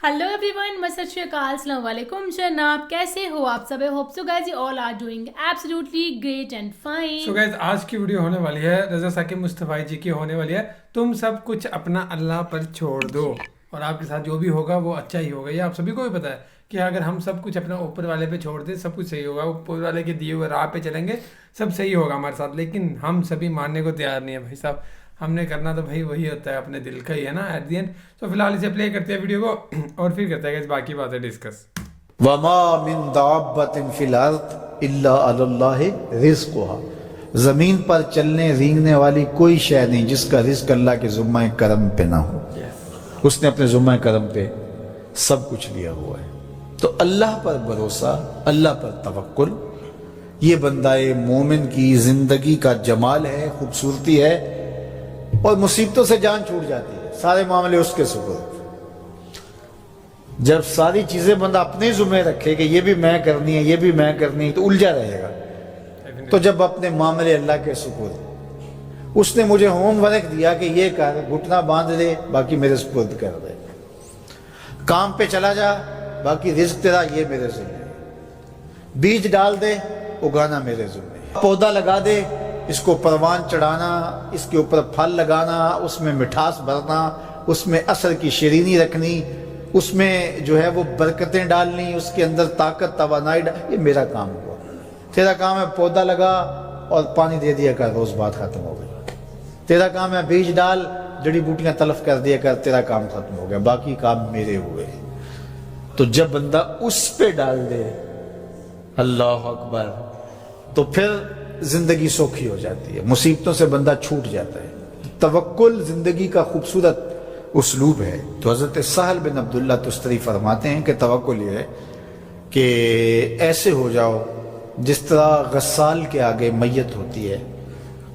Hello everyone, मैं सत श्री अकाल, अस्सलाम वालेकुम जनाब, कैसे हो आप सब? Hope so guys you all are doing absolutely great and fine. So guys, आज की वीडियो होने वाली है रज़ा साकिब मुस्तफ़ाई जी की होने वाली है। तुम सब कुछ अपना अल्लाह पर छोड़ दो और आपके साथ जो भी होगा वो अच्छा ही होगा। ये आप सभी को भी पता है कि अगर हम सब कुछ अपना ऊपर वाले पे छोड़ दें सब कुछ सही होगा, ऊपर वाले के दिए हुए राह पे चलेंगे सब सही होगा हमारे साथ। लेकिन हम सभी मानने को तैयार नहीं है भाई साहब। हमने करना तो भाई वही होता है, अपने दिल का ही है ना एट दी एंड। तो फिलहाल इसे प्ले करते हैं वीडियो को और फिर करते हैं बाकी बातें डिस्कस। वमा मिन दाब्बतिन फिल अर्द इल्ला अलल्लाहि रिज़्क़ुहा। जमीन पर चलने रेंगने वाली कोई शय नहीं जिसका रिज्क अल्लाह के जुम्मा करम पे ना हो। उसने अपने जुम्मा करम पे सब कुछ लिया हुआ है। तो अल्लाह पर भरोसा, अल्लाह पर तवक्कुल, ये बंदाए मोमिन की जिंदगी का जमाल है, खूबसूरती है। और मुसीबतों से जान छूट जाती है, सारे मामले उसके सुपुर्द। जब सारी चीजें बंदा अपने जुम्मे रखे कि ये भी मैं करनी है, ये भी मैं करनी है, तो उलझा रहेगा। तो जब अपने मामले अल्लाह के सुपुर्द, उसने मुझे होमवर्क दिया कि ये कर, घुटना बांध दे, बाकी मेरे सुपुर्द कर दे। काम पे चला जा, बाकी रिज्क तेरा ये मेरे जुम्मे। बीज डाल दे, उगाना मेरे जुम्मे। पौधा लगा दे, इसको परवान चढ़ाना, इसके ऊपर फल लगाना, उसमें मिठास भरना, उसमें असर की शीरीनी रखनी, उसमें जो है वो बरकतें डालनी, उसके अंदर ताकत तवानाई ये मेरा काम हुआ। तेरा काम है पौधा लगा और पानी दे दिया कर, रोज बात खत्म हो गई। तेरा काम है बीज डाल, जड़ी बूटियां तलफ कर दिया कर, तेरा काम खत्म हो गया, बाकी काम मेरे हुए। तो जब बंदा उस पे डाल दे अल्लाह अकबर, तो फिर जिंदगी सौखी हो जाती है, मुसीबतों से बंदा छूट जाता है। तवक्कुल जिंदगी का खूबसूरत उसलूब है। तो हजरत सहल बिन अब्दुल्ला तुस्तरी फरमाते हैं कि तवक्कुल ये है कि ऐसे हो जाओ जिस तरह गस्साल के आगे मैयत होती है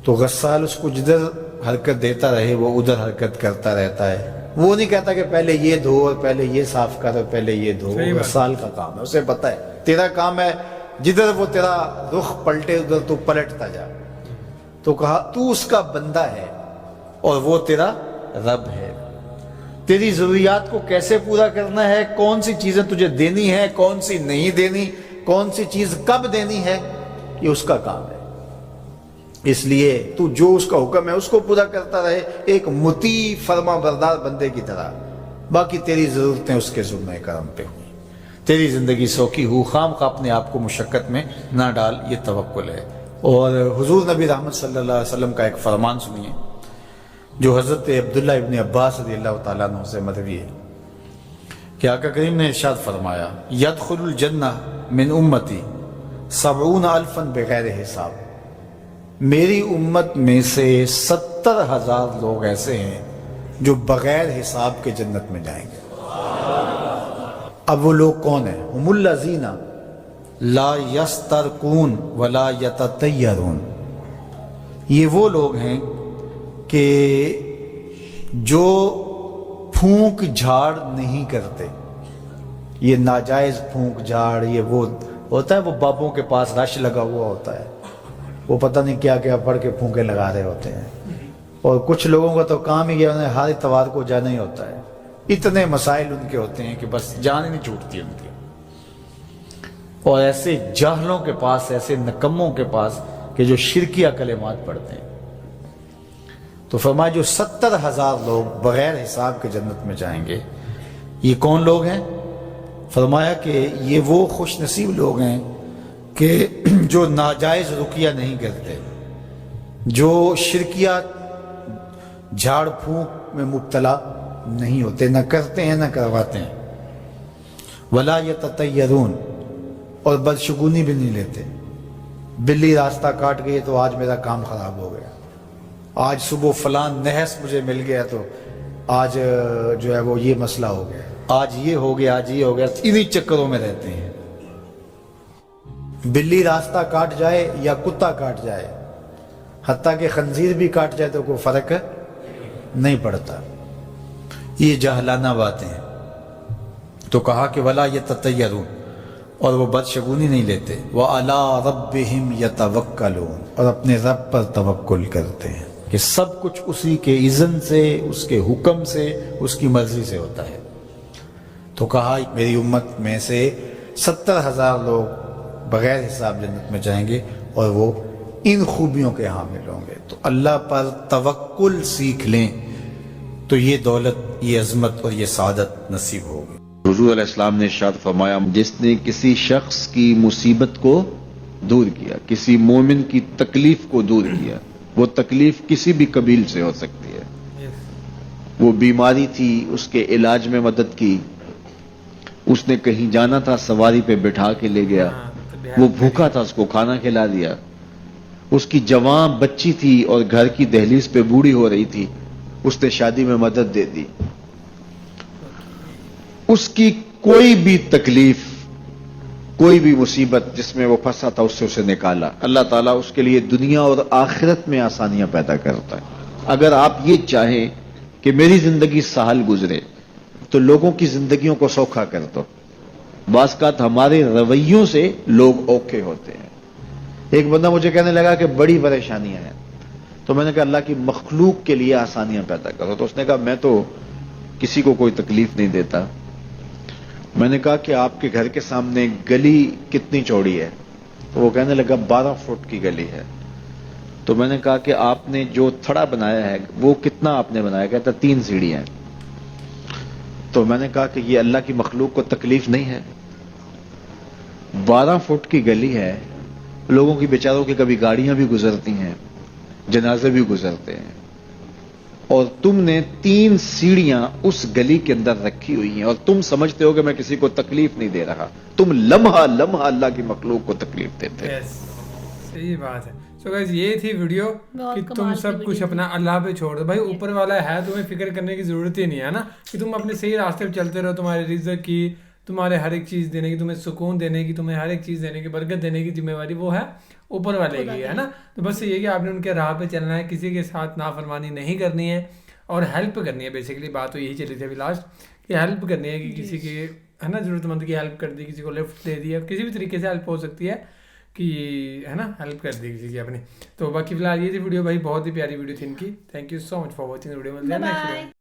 तो गस्साल उसको जिधर हरकत देता रहे वो उधर हरकत करता रहता है। वो नहीं कहता कि पहले ये धो और पहले ये साफ कर और पहले ये धो। गस्साल का काम है, उसे पता है तेरा काम है जिधर वो तेरा रुख पलटे उधर तू पलटता जा। तो कहा तू उसका बंदा है और वो तेरा रब है। तेरी जरूरियात को कैसे पूरा करना है, कौन सी चीजें तुझे देनी है, कौन सी नहीं देनी, कौन सी चीज कब देनी है, ये उसका काम है। इसलिए तू जो उसका हुक्म है उसको पूरा करता रहे, एक मुती फरमा बरदार बंदे की तरह। बाकी तेरी जरूरतें उसके जुम्मे करम पे हुई, तेरी जिंदगी सौखी हो, खाम खा अपने आप को मुशक्कत में ना डाल। ये तवक्कुल है। और हुजूर नबी रहमत सल्लल्लाहु अलैहि वसल्लम का एक फरमान सुनिए जो हजरत अब्दुल्ला इब्न अब्बास रज़ियल्लाहु ताला अन्हु से मरवी है कि आका करीम ने इरशाद फरमाया, यदखुलुल जन्नह मिन उम्मती 70,000 बगैर हिसाब। मेरी उम्मत में से 70,000 लोग ऐसे हैं जो बगैर हिसाब के जन्नत में जाएंगे। अब वो लोग कौन है? हुमुल्लज़ीना ला यस्तरकून वला यततय्यरून। ये वो लोग हैं कि जो फूंक झाड़ नहीं करते। ये नाजायज फूंक झाड़, ये वो होता है, वो बाबों के पास रश लगा हुआ होता है, वो पता नहीं क्या क्या पढ़ के फूंके लगा रहे होते हैं। और कुछ लोगों का तो काम ही है, उन्हें हर इतवार को जाना ही होता है। इतने मसाइल उनके होते हैं कि बस जान ही नहीं छूटती उनकी। और ऐसे जाहलों के पास, ऐसे नकम्मों के पास कि जो शिरकिया कलेमात पढ़ते हैं। तो फरमाया जो 70,000 लोग बगैर हिसाब के जन्नत में जाएंगे, ये कौन लोग हैं? फरमाया कि ये वो खुश नसीब लोग हैं कि जो नाजायज रुकिया नहीं करते, जो शिरकिया झाड़ फूंक में मुब्तला नहीं होते, न करते हैं न करवाते हैं। वला यततय्यरून, और बदशगुनी भी नहीं लेते। बिल्ली रास्ता काट गई तो आज मेरा काम खराब हो गया, आज सुबह फलान नहस मुझे मिल गया तो आज जो है वो ये मसला हो गया, आज ये हो गया, आज ये हो गया। इन्हीं चक्करों में रहते हैं। बिल्ली रास्ता काट जाए या कुत्ता काट जाए, हत्ता के खंजीर भी काट जाए तो कोई फर्क नहीं पड़ता। ये जहलाना बातें हैं। तो कहा कि वला यततय्यरून, और वो बदशगुनी नहीं लेते। व अला रब्बिहिम यतवक्कलून, और अपने रब पर तवक्कुल करते हैं कि सब कुछ उसी के इज़्न से, उसके हुक्म से, उसकी मर्जी से होता है। تو کہا میری امت میں سے 70,000 لوگ بغیر حساب جنت میں جائیں گے اور وہ ان خوبیوں کے حامل ہوں گے. تو اللہ پر توکل سیکھ لیں تو یہ دولت، یہ عظمت اور یہ سعادت نصیب ہوگی. حضور علیہ السلام نے ارشاد فرمایا، جس نے کسی شخص کی مصیبت کو دور کیا، کسی مومن کی تکلیف کو دور کیا، وہ تکلیف کسی بھی قبیل سے ہو سکتی ہے. وہ بیماری تھی، اس کے علاج میں مدد کی، اس نے کہیں جانا تھا سواری پہ بٹھا کے لے گیا، وہ بھوکا تھا اس کو کھانا کھلا دیا، اس کی جوان بچی تھی اور گھر کی دہلیز پہ بوڑھی ہو رہی تھی، اس نے شادی میں مدد دے دی. اس کی کوئی بھی تکلیف، کوئی بھی مصیبت جس میں وہ پھنسا تھا اس سے اسے نکالا. اللہ تعالیٰ اس کے لیے دنیا اور آخرت میں آسانیاں پیدا کرتا ہے. اگر آپ یہ چاہیں کہ میری زندگی سہل گزرے تو لوگوں کی زندگیوں کو سوکھا کر دو. بعض اوقات ہمارے رویوں سے لوگ اوکھے ہوتے ہیں. ایک بندہ مجھے کہنے لگا کہ بڑی پریشانیاں ہیں، تو میں نے کہا اللہ کی مخلوق کے لیے آسانیاں پیدا کرو. تو اس نے کہا میں تو کسی کو کوئی تکلیف نہیں دیتا. میں نے کہا کہ آپ کے گھر کے سامنے گلی کتنی چوڑی ہے؟ تو وہ کہنے لگا 12 فٹ کی گلی ہے. تو میں نے کہا کہ آپ نے جو تھڑا بنایا ہے وہ کتنا آپ نے بنایا؟ کہتا 3 سیڑھیاں. تو میں نے کہا کہ یہ اللہ کی مخلوق کو تکلیف نہیں ہے. 12 فٹ کی گلی ہے، لوگوں کی بیچاروں کی کبھی گاڑیاں بھی گزرتی ہیں، جنازے بھی گزرتے ہیں، اور تم نے 3 سیڑھیاں اس گلی کے اندر رکھی ہوئی ہیں اور تم سمجھتے ہو کہ میں کسی کو تکلیف نہیں دے رہا. تم لمحہ لمحہ اللہ کی مخلوق کو تکلیف دیتے. صحیح بات ہے. سو گائز یہ تھی ویڈیو کہ تم سب کچھ اپنا اللہ پہ چھوڑ دو. بھائی اوپر والا ہے، تمہیں فکر کرنے کی ضرورت ہی نہیں ہے نا، کہ تم اپنے صحیح راستے پہ چلتے رہو. تمہارے رزق کی، تمہارے ہر ایک چیز دینے کی، تمہیں سکون دینے کی، تمہیں ہر ایک چیز دینے کی، برکت دینے کی ذمہ داری وہ ہے اوپر والے کی، ہے نا. تو بس یہ کہ آپ نے ان کے راہ پہ چلنا ہے، کسی کے ساتھ نافرمانی نہیں کرنی ہے اور ہیلپ کرنی ہے. بیسیکلی بات تو یہی چلی تھی ابھی لاسٹ، کہ ہیلپ کرنی ہے، کہ کسی کی ہے نا ضرورت مند کی ہیلپ کر دی، کسی کو لفٹ دے دیا، کسی بھی طریقے سے ہیلپ ہو سکتی ہے کہ ہے نا ہیلپ کر دی کسی کی اپنی. تو باقی فی الحال یہ تھی ویڈیو. بھائی بہت ہی پیاری ویڈیو تھی ان کی. Thank you so much for watching video.